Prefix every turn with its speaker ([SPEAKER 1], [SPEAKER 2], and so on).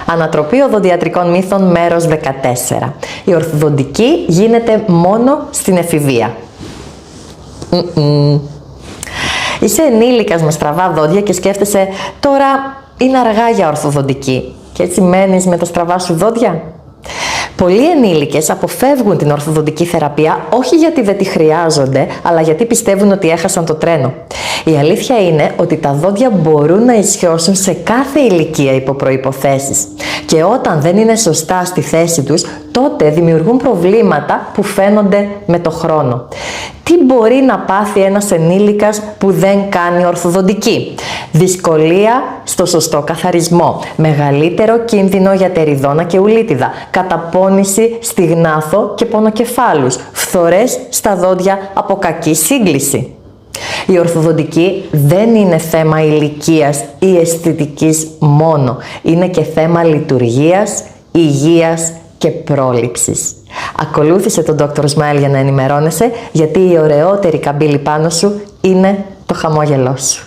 [SPEAKER 1] Ανατροπή οδοντιατρικών μύθων μέρος 14. Η ορθοδοντική γίνεται μόνο στην εφηβεία. Είσαι ενήλικας με στραβά δόντια και σκέφτεσαι τώρα είναι αργά για ορθοδοντική και έτσι μένεις με τα στραβά σου δόντια. Πολλοί ενήλικες αποφεύγουν την ορθοδοντική θεραπεία όχι γιατί δεν τη χρειάζονται, αλλά γιατί πιστεύουν ότι έχασαν το τρένο. Η αλήθεια είναι ότι τα δόντια μπορούν να ισιώσουν σε κάθε ηλικία υπό προϋποθέσεις. Και όταν δεν είναι σωστά στη θέση τους, τότε δημιουργούν προβλήματα που φαίνονται με το χρόνο. Τι μπορεί να πάθει ένας ενήλικας που δεν κάνει ορθοδοντική? Δυσκολία στο σωστό καθαρισμό, μεγαλύτερο κίνδυνο για τεριδόνα και ουλίτιδα, καταπώνηση στη γνάθο και πονοκεφάλους, φθορές στα δόντια από κακή σύγκληση. Η ορθοδοντική δεν είναι θέμα ηλικίας ή αισθητικής μόνο, είναι και θέμα λειτουργίας, υγείας και πρόληψης. Ακολούθησε τον Dr. Smile για να ενημερώνεσαι, γιατί η ωραιότερη καμπύλη πάνω σου είναι το χαμόγελό σου.